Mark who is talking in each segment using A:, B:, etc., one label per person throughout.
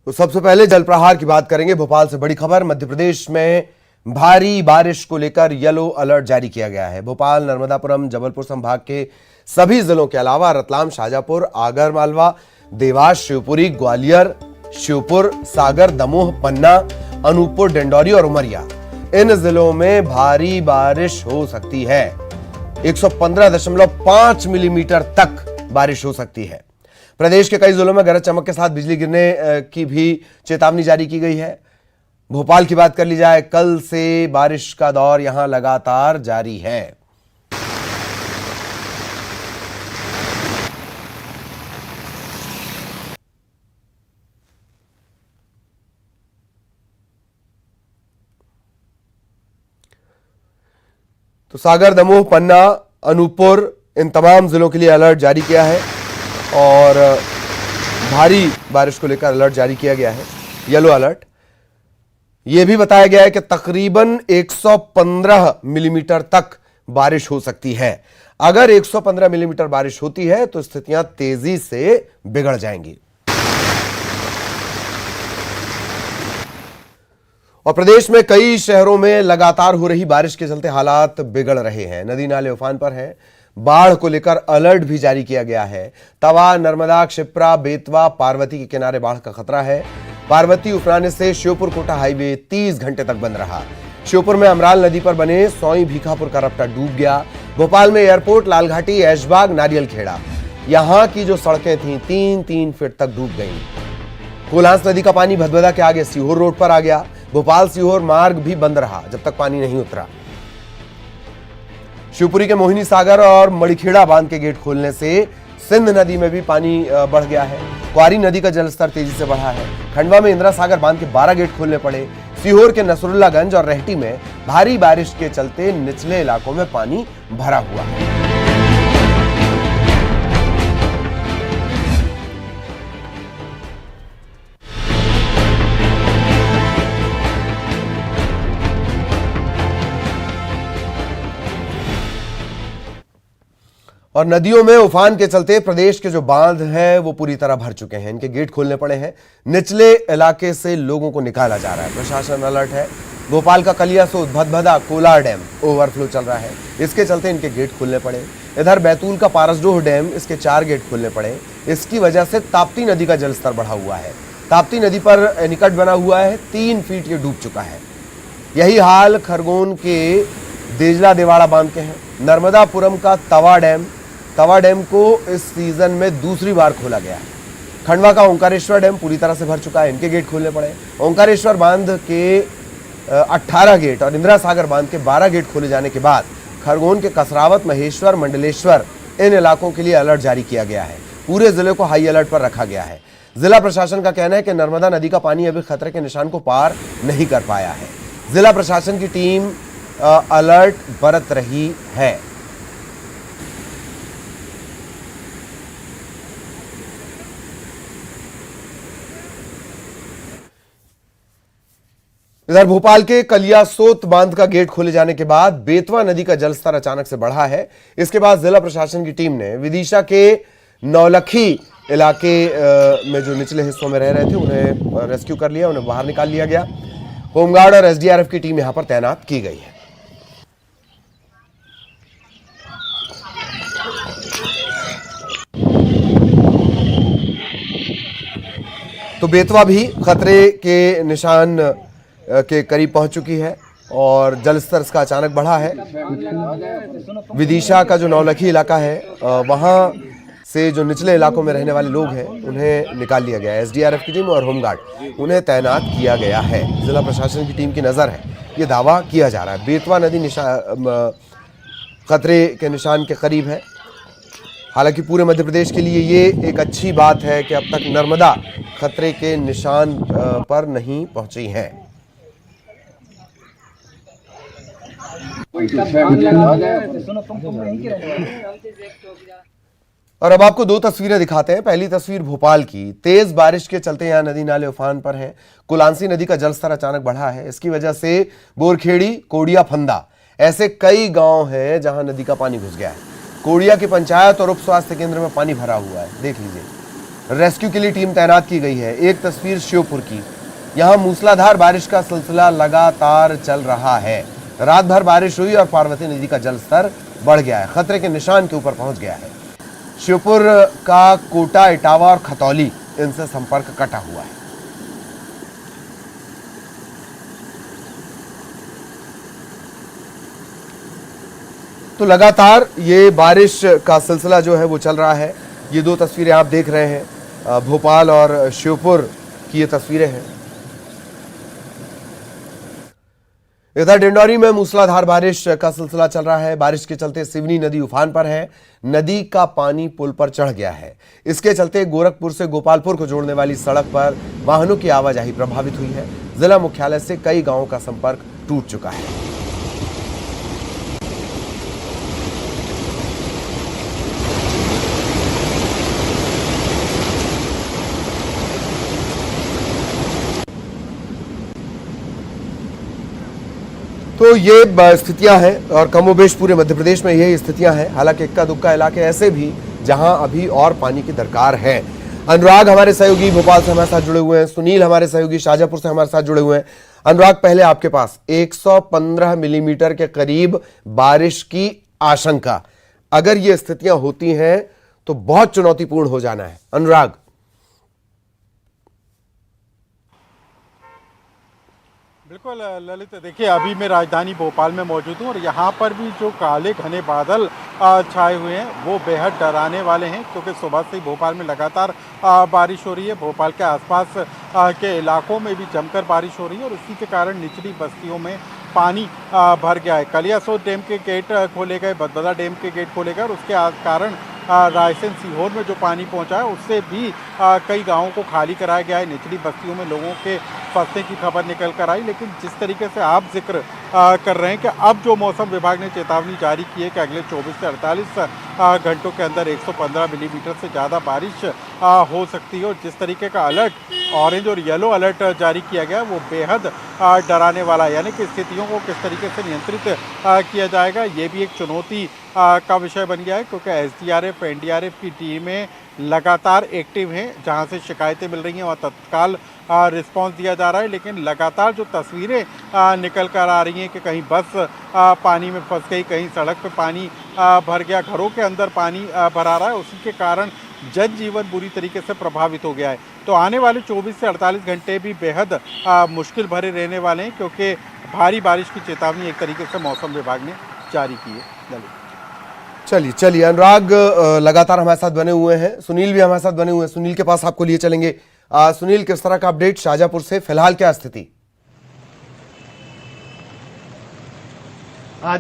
A: तो सबसे पहले जलप्रहार की बात करेंगे। भोपाल से बड़ी खबर, मध्य प्रदेश में भारी बारिश को लेकर येलो अलर्ट जारी किया गया है। भोपाल, नर्मदापुरम, जबलपुर संभाग के सभी जिलों के अलावा रतलाम, शाजापुर, आगर मालवा, देवास, शिवपुरी, ग्वालियर, श्योपुर, सागर, दमोह, पन्ना, अनूपपुर, डिंडौरी और उमरिया, इन जिलों में भारी बारिश हो सकती है। 115.5 मिलीमीटर तक बारिश हो सकती है। प्रदेश के कई जिलों में गरज चमक के साथ बिजली गिरने की भी चेतावनी जारी की गई है। भोपाल की बात कर ली जाए, कल से बारिश का दौर यहां लगातार जारी है। तो सागर, दमोह, पन्ना, अनूपपुर, इन तमाम जिलों के लिए अलर्ट जारी किया है और भारी बारिश को लेकर अलर्ट जारी किया गया है, येलो अलर्ट। यह भी बताया गया है कि तकरीबन 115 मिलीमीटर तक बारिश हो सकती है। अगर 115 मिलीमीटर बारिश होती है तो स्थितियां तेजी से बिगड़ जाएंगी। और प्रदेश में कई शहरों में लगातार हो रही बारिश के चलते हालात बिगड़ रहे हैं। नदी नाले उफान पर हैं। बाढ़ को लेकर अलर्ट भी जारी किया गया है। तवा, नर्मदा, क्षिप्रा, बेतवा, पार्वती के किनारे बाढ़ का खतरा है। पार्वती उफनाने से श्योपुर कोटा हाईवे 30 घंटे तक बंद रहा। श्योपुर में अमराल नदी पर बने सोई भीखापुर का रपटा डूब गया। भोपाल में एयरपोर्ट, लालघाटी, ऐशबाग, नारियल खेड़ा, यहां की जो सड़कें थीं 3-3 फीट तक डूब गईं। कोल्हास नदी का पानी भदभदा के आगे सीहोर रोड पर आ गया। भोपाल सीहोर मार्ग भी बंद रहा जब तक पानी नहीं उतरा। शिवपुरी के मोहिनी सागर और मड़ीखेड़ा बांध के गेट खोलने से सिंध नदी में भी पानी बढ़ गया है। क्वारी नदी का जलस्तर तेजी से बढ़ा है। खंडवा में इंदिरा सागर बांध के 12 गेट खोलने पड़े। सीहोर के नसरुल्लागंज और रेहटी में भारी बारिश के चलते निचले इलाकों में पानी भरा हुआ है। और नदियों में उफान के चलते प्रदेश के जो बांध हैं वो पूरी तरह भर चुके हैं। इनके गेट खोलने पड़े हैं। निचले इलाके से लोगों को निकाला जा रहा है। प्रशासन अलर्ट है। भोपाल का कलियासोत, भदभदा, कोलार डैम ओवरफ्लो चल रहा है। इसके चलते इनके गेट खोलने पड़े। इधर बैतूल का पारसडोह डैम, इसके 4 गेट खोलने पड़े। इसकी वजह से ताप्ती नदी का जलस्तर बढ़ा हुआ है। ताप्ती नदी पर निकट बना हुआ है, 3 फीट ये डूब चुका है। यही हाल खरगोन के देजला देवाड़ा बांध के हैं। नर्मदापुरम का तवा डैम को इस सीजन में दूसरी बार खोला गया है। खंडवा का ओंकारेश्वर डैम पूरी तरह से भर चुका है। इनके गेट खोलने पड़े। ओंकारेश्वर बांध के 18 गेट और इंदिरा सागर बांध के 12 गेट खोले जाने के बाद खरगोन के कसरावत, महेश्वर, मंडलेश्वर, इन इलाकों के लिए अलर्ट जारी किया गया है। पूरे जिले को हाई अलर्ट पर रखा गया है। जिला प्रशासन का कहना है कि नर्मदा नदी का पानी अभी खतरे के निशान को पार नहीं कर पाया है। जिला प्रशासन की टीम अलर्ट बरत रही है। इधर भोपाल के कलियासोत बांध का गेट खोले जाने के बाद बेतवा नदी का जलस्तर अचानक से बढ़ा है। इसके बाद जिला प्रशासन की टीम ने विदिशा के नौलखी इलाके में जो निचले हिस्सों में रह रहे थे उन्हें रेस्क्यू कर लिया, उन्हें बाहर निकाल लिया गया। होमगार्ड और एसडीआरएफ की टीम यहां पर तैनात की गई है। तो बेतवा भी खतरे के निशान के करीब पहुंच चुकी है और जलस्तर इसका अचानक बढ़ा है। विदिशा का जो नौलखी इलाका है वहां से जो निचले इलाकों में रहने वाले लोग हैं उन्हें निकाल लिया गया है। एसडीआरएफ की टीम और होमगार्ड उन्हें तैनात किया गया है। जिला प्रशासन की टीम की नजर है, ये दावा किया जा रहा है। बेतवा नदी खतरे के निशान के करीब है। हालांकि पूरे मध्य प्रदेश के लिए ये एक अच्छी बात है कि अब तक नर्मदा खतरे के निशान पर नहीं पहुंची है। और अब आपको 2 तस्वीरें दिखाते हैं। पहली तस्वीर भोपाल की। तेज बारिश के चलते यहां नदी नाले उफान पर हैं। कुलांसी नदी का जलस्तर अचानक बढ़ा है। इसकी वजह से बोरखेड़ी, कोडिया, फंदा, ऐसे कई गांव हैं जहां नदी का पानी घुस गया है। कोडिया की पंचायत और उप स्वास्थ्य केंद्र में पानी भरा हुआ है। देख लीजिए, रेस्क्यू के लिए टीम तैनात की गई है। एक तस्वीर श्योपुर की, यहां मूसलाधार बारिश का सिलसिला लगातार चल रहा है। रात भर बारिश हुई और पार्वती नदी का जलस्तर बढ़ गया है, खतरे के निशान के ऊपर पहुंच गया है। श्योपुर का कोटा, इटावा और खतौली, इनसे संपर्क कटा हुआ है। तो लगातार ये बारिश का सिलसिला जो है वो चल रहा है। ये दो तस्वीरें आप देख रहे हैं, भोपाल और श्योपुर की ये तस्वीरें हैं। इधर डिंडौरी में मूसलाधार बारिश का सिलसिला चल रहा है। बारिश के चलते सिवनी नदी उफान पर है, नदी का पानी पुल पर चढ़ गया है। इसके चलते गोरखपुर से गोपालपुर को जोड़ने वाली सड़क पर वाहनों की आवाजाही प्रभावित हुई है। जिला मुख्यालय से कई गांवों का संपर्क टूट चुका है। तो ये स्थितियां हैं और कमोबेश पूरे मध्य प्रदेश में यही स्थितियां हैं। हालांकि इक्का दुक्का इलाके ऐसे भी जहां अभी और पानी की दरकार है। अनुराग हमारे सहयोगी भोपाल से हमारे साथ जुड़े हुए हैं, सुनील हमारे सहयोगी शाजापुर से हमारे साथ जुड़े हुए हैं। अनुराग, पहले आपके पास 115 मिलीमीटर के करीब बारिश की आशंका, अगर ये स्थितियां होती हैं तो बहुत चुनौतीपूर्ण हो जाना है। अनुराग,
B: बिल्कुल ललित, देखिए अभी मैं राजधानी भोपाल में मौजूद हूँ और यहाँ पर भी जो काले घने बादल छाए हुए हैं वो बेहद डराने वाले हैं, क्योंकि सुबह से ही भोपाल में लगातार बारिश हो रही है। भोपाल के आसपास के इलाकों में भी जमकर बारिश हो रही है और इसी के कारण निचली बस्तियों में पानी भर गया है। कलियासोत डैम के गेट खोले गए, बदबदा डैम के गेट खोले गए और उसके कारण रायसेन सीहोर में जो पानी पहुंचा है उससे भी कई गांवों को खाली कराया गया है। निचली बस्तियों में लोगों के फंसने की खबर निकल कर आई। लेकिन जिस तरीके से आप जिक्र कर रहे हैं कि अब जो मौसम विभाग ने चेतावनी जारी की है कि अगले 24 से 48 घंटों के अंदर 115 मिलीमीटर से ज़्यादा बारिश हो सकती है और जिस तरीके का अलर्ट, ऑरेंज और येलो अलर्ट जारी किया गया वो बेहद डराने वाला है। यानी कि स्थितियों को किस तरीके से नियंत्रित किया जाएगा ये भी एक चुनौती का विषय बन गया है, क्योंकि एसडीआरएफ, एनडीआरएफ की टीमें लगातार एक्टिव हैं। जहां से शिकायतें मिल रही हैं वहाँ तत्काल रिस्पांस दिया जा रहा है। लेकिन लगातार जो तस्वीरें निकल कर आ रही हैं कि कहीं बस पानी में फंस गई, कहीं सड़क पे पानी भर गया, घरों के अंदर पानी भर आ रहा है, उसी के कारण जनजीवन बुरी तरीके से प्रभावित हो गया है। तो आने वाले 24 से 48 घंटे भी बेहद मुश्किल भरे रहने वाले हैं, क्योंकि भारी बारिश की चेतावनी एक तरीके से मौसम विभाग ने जारी की है।
A: चलिए अनुराग लगातार हमारे साथ बने हुए हैं, सुनील भी हमारे साथ बने हुए हैं। सुनील के पास आपको लिए चलेंगे। सुनील, किस तरह का अपडेट शाजापुर से, फिलहाल क्या स्थिति?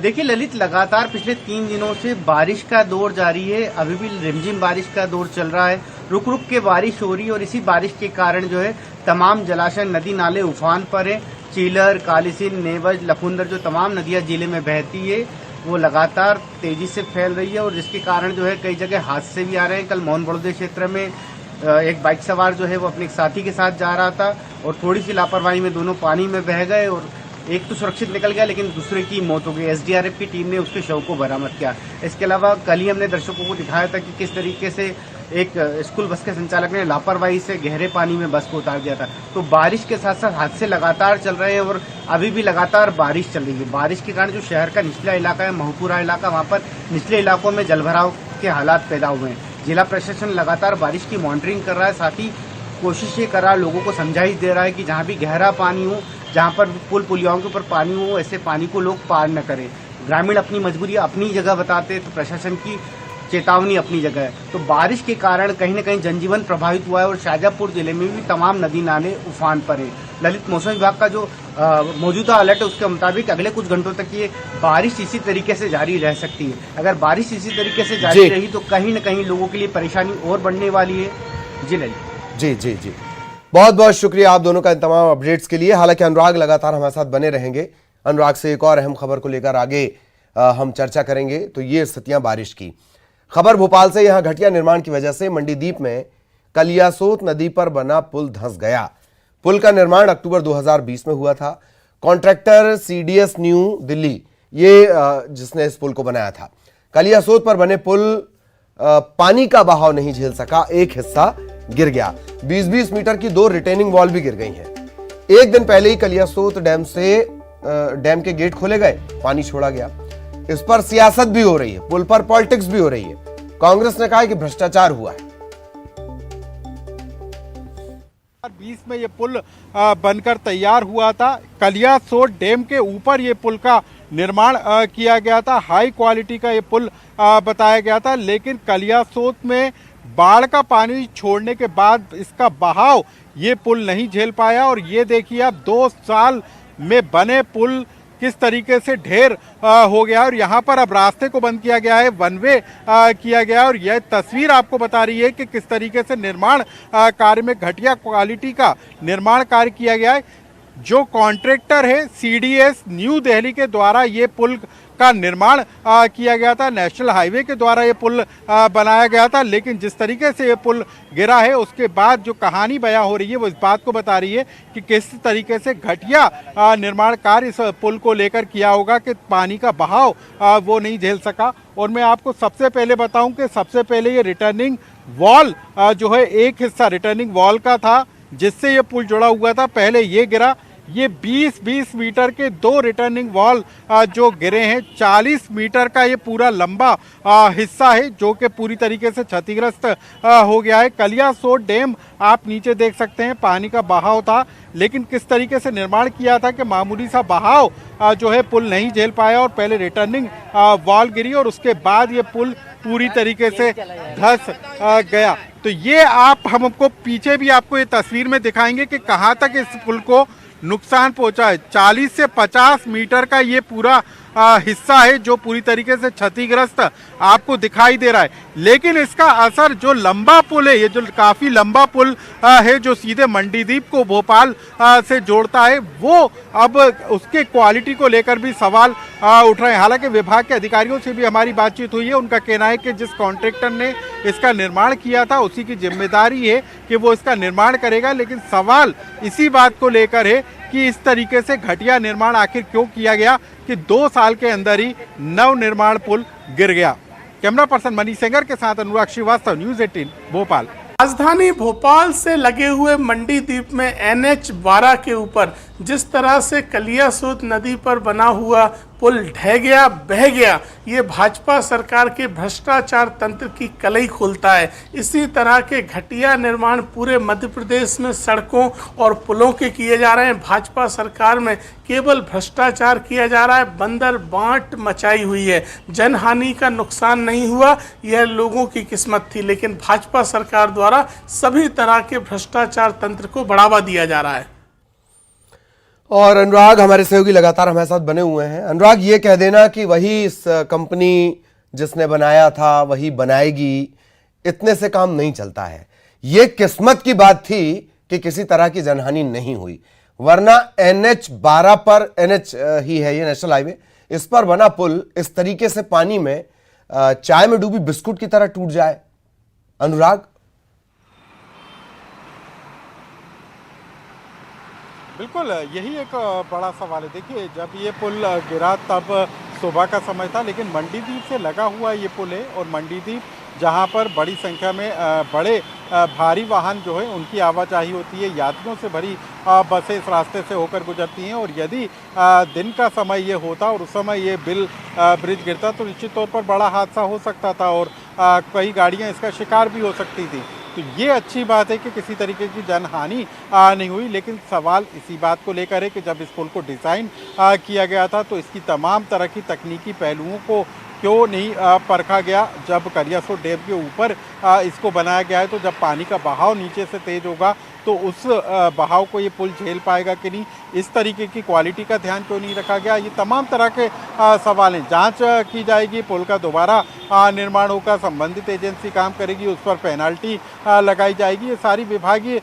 C: देखिए ललित, लगातार पिछले 3 दिनों से बारिश का दौर जारी है। अभी भी रिमझिम बारिश का दौर चल रहा है, रुक रुक के बारिश हो रही है और इसी बारिश के कारण जो है तमाम जलाशय, नदी नाले उफान पर है। चीलर, कालीसिंध, नेवज, लखुंदर, जो तमाम नदियां जिले में बहती है वो लगातार तेजी से फैल रही है और जिसके कारण जो है कई जगह हादसे भी आ रहे हैं। कल मोहन बड़ौदे क्षेत्र में एक बाइक सवार जो है वो अपने एक साथी के साथ जा रहा था और थोड़ी सी लापरवाही में दोनों पानी में बह गए और एक तो सुरक्षित निकल गया लेकिन दूसरे की मौत हो गई। एसडीआरएफ की टीम ने उसके शव को बरामद किया। इसके अलावा कल ही हमने दर्शकों को दिखाया था कि किस तरीके से एक स्कूल बस के संचालक ने लापरवाही से गहरे पानी में बस को उतार दिया था। तो बारिश के साथ साथ हादसे लगातार चल रहे हैं और अभी भी लगातार बारिश चल रही है। बारिश के कारण जो शहर का निचला इलाका है, महपुरा इलाका, वहाँ पर निचले इलाकों में जलभराव के हालात पैदा हुए हैं। जिला प्रशासन लगातार बारिश की मॉनिटरिंग कर रहा है, साथ ही कोशिश ये कर रहा है, लोगों को समझाइश दे रहा है कि जहाँ भी गहरा पानी हो, जहाँ पर पुल पुलियाओं के ऊपर पानी हो, ऐसे पानी को लोग पार न करें। ग्रामीण अपनी मजबूरी अपनी जगह बताते तो प्रशासन की चेतावनी अपनी जगह है। तो बारिश के कारण कहीं न कहीं जनजीवन प्रभावित हुआ है और शाजापुर जिले में भी तमाम नदी नाले उफान पर है। ललित, मौसम विभाग का जो मौजूदा अलर्ट है उसके मुताबिक अगले कुछ घंटों तक ये बारिश इसी तरीके से जारी रह सकती है। अगर बारिश इसी तरीके से जारी रही तो कहीं न कहीं लोगों के लिए परेशानी और बढ़ने वाली है। जी ललित।
A: जी बहुत बहुत शुक्रिया आप दोनों का इन तमाम अपडेट्स के लिए। हालांकि अनुराग लगातार हमारे साथ बने रहेंगे। अनुराग से एक और अहम खबर को लेकर आगे हम चर्चा करेंगे। तो ये स्थितियां बारिश की खबर भोपाल से। यहां घटिया निर्माण की वजह से मंडीदीप में कलियासोत नदी पर बना पुल धंस गया। पुल का निर्माण अक्टूबर 2020 में हुआ था। कॉन्ट्रैक्टर सीडीएस न्यू दिल्ली ये जिसने इस पुल को बनाया था। कलियासोत पर बने पुल पानी का बहाव नहीं झेल सका, एक हिस्सा गिर गया। 20-20 मीटर की 2 रिटेनिंग वॉल भी गिर गई हैं। एक दिन पहले ही कलियासोत डैम के गेट खोले गए, पानी छोड़ा गया। इस पर सियासत भी हो रही है, पुल पर पॉलिटिक्स भी हो रही है। कांग्रेस ने कहा है कि भ्रष्टाचार हुआ है।
B: 2020 में ये पुल बनकर तैयार हुआ था। कलियासोत डैम के ऊपर ये पुल का निर्माण किया गया था। हाई क्वालिटी का ये पुल बताया गया था, लेकिन कलियासोत में बाढ़ का पानी छोड़ने के बाद इसका बहाव ये पुल नहीं झेल पाया। और ये देखिए आप 2 साल में बने पुल किस तरीके से ढेर हो गया। और यहाँ पर अब रास्ते को बंद किया गया है, वन वे किया गया है। और यह तस्वीर आपको बता रही है कि किस तरीके से निर्माण कार्य में घटिया क्वालिटी का निर्माण कार्य किया गया है। जो कॉन्ट्रैक्टर है CDS न्यू दिल्ली के द्वारा ये पुल का निर्माण किया गया था। नेशनल हाईवे के द्वारा ये पुल बनाया गया था, लेकिन जिस तरीके से ये पुल गिरा है उसके बाद जो कहानी बयां हो रही है वो इस बात को बता रही है कि किस तरीके से घटिया निर्माण कार्य इस पुल को लेकर किया होगा कि पानी का बहाव वो नहीं झेल सका। और मैं आपको सबसे पहले बताऊं कि सबसे पहले ये रिटर्निंग वॉल जो है, एक हिस्सा रिटर्निंग वॉल का था जिससे ये पुल जुड़ा हुआ था, पहले ये गिरा। ये 20-20 मीटर के 2 रिटर्निंग वॉल जो गिरे हैं। 40 मीटर का ये पूरा लंबा हिस्सा है जो कि पूरी तरीके से क्षतिग्रस्त हो गया है। कलियासोत डैम आप नीचे देख सकते हैं, पानी का बहाव था, लेकिन किस तरीके से निर्माण किया था कि मामूली सा बहाव जो है पुल नहीं झेल पाया और पहले रिटर्निंग वॉल गिरी और उसके बाद ये पुल पूरी तरीके से धंस गया। तो ये हम आपको पीछे भी आपको ये तस्वीर में दिखाएंगे कि कहाँ तक इस पुल को नुकसान पहुंचा है। 40 से 50 मीटर का ये पूरा हिस्सा है जो पूरी तरीके से क्षतिग्रस्त आपको दिखाई दे रहा है। लेकिन इसका असर जो लंबा पुल है, ये जो काफ़ी लंबा पुल है जो सीधे मंडीदीप को भोपाल से जोड़ता है, वो अब उसके क्वालिटी को लेकर भी सवाल उठ रहे हैं। हालांकि विभाग के अधिकारियों से भी हमारी बातचीत हुई है, उनका कहना है कि जिस कॉन्ट्रैक्टर ने इसका निर्माण किया था उसी की जिम्मेदारी है कि वो इसका निर्माण करेगा। लेकिन सवाल इसी बात को लेकर है कि इस तरीके से घटिया निर्माण आखिर क्यों किया गया कि 2 साल के अंदर ही नव निर्माण पुल गिर गया। कैमरा पर्सन मनीष सेंगर के साथ अनुराग श्रीवास्तव, न्यूज़ 18 भोपाल।
D: राजधानी भोपाल से लगे हुए मंडीदीप में NH-12 के ऊपर जिस तरह से कलियासोत नदी पर बना हुआ पुल ढह गया, बह गया, ये भाजपा सरकार के भ्रष्टाचार तंत्र की कलई खोलता है। इसी तरह के घटिया निर्माण पूरे मध्य प्रदेश में सड़कों और पुलों के किए जा रहे हैं। भाजपा सरकार में केवल भ्रष्टाचार किया जा रहा है, बंदर बांट मचाई हुई है। जनहानि का नुकसान नहीं हुआ, यह लोगों की किस्मत थी, लेकिन भाजपा सरकार द्वारा सभी तरह के भ्रष्टाचार तंत्र को बढ़ावा दिया जा रहा है।
A: और अनुराग हमारे सहयोगी लगातार हमारे साथ बने हुए हैं। अनुराग, ये कह देना कि वही इस कंपनी जिसने बनाया था वही बनाएगी, इतने से काम नहीं चलता है। ये किस्मत की बात थी कि किसी तरह की जनहानि नहीं हुई, वरना NH-12 पर, NH ही है ये, नेशनल हाईवे, इस पर बना पुल इस तरीके से पानी में चाय में डूबी बिस्कुट की तरह टूट जाए। अनुराग,
B: बिल्कुल यही एक बड़ा सवाल है। देखिए, जब ये पुल गिरा तब सुबह का समय था, लेकिन मंडीदीप से लगा हुआ ये पुल है और मंडीदीप जहां पर बड़ी संख्या में बड़े भारी वाहन जो है उनकी आवाजाही होती है, यात्रियों से भरी बसें इस रास्ते से होकर गुजरती हैं। और यदि दिन का समय ये होता और उस समय ये ब्रिज गिरता तो निश्चित तौर पर बड़ा हादसा हो सकता था और कई गाड़ियां इसका शिकार भी हो सकती थी। तो ये अच्छी बात है कि किसी तरीके की जनहानि नहीं हुई, लेकिन सवाल इसी बात को लेकर है कि जब इस पुल को डिज़ाइन किया गया था तो इसकी तमाम तरह की तकनीकी पहलुओं को क्यों नहीं परखा गया। जब कलियासोत डैम के ऊपर इसको बनाया गया है तो जब पानी का बहाव नीचे से तेज होगा तो उस बहाव को ये पुल झेल पाएगा कि नहीं, इस तरीके की क्वालिटी का ध्यान क्यों नहीं रखा गया, ये तमाम तरह के सवाल हैं। जांच की जाएगी, पुल का दोबारा निर्माण होगा, संबंधित एजेंसी काम करेगी, उस पर पेनल्टी लगाई जाएगी, ये सारी विभागीय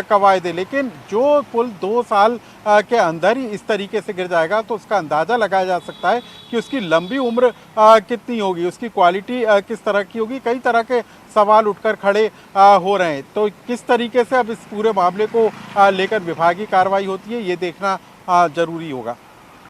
B: कवायद है। लेकिन जो पुल 2 साल के अंदर ही इस तरीके से गिर जाएगा तो उसका अंदाज़ा लगाया जा सकता है कि उसकी लंबी उम्र कितनी होगी, उसकी क्वालिटी किस तरह की होगी। कई तरह के सवाल उठकर खड़े हो रहे हैं। तो किस तरीके से अब इस पूरे मामले को लेकर विभागीय कार्रवाई होती है, ये देखना जरूरी होगा।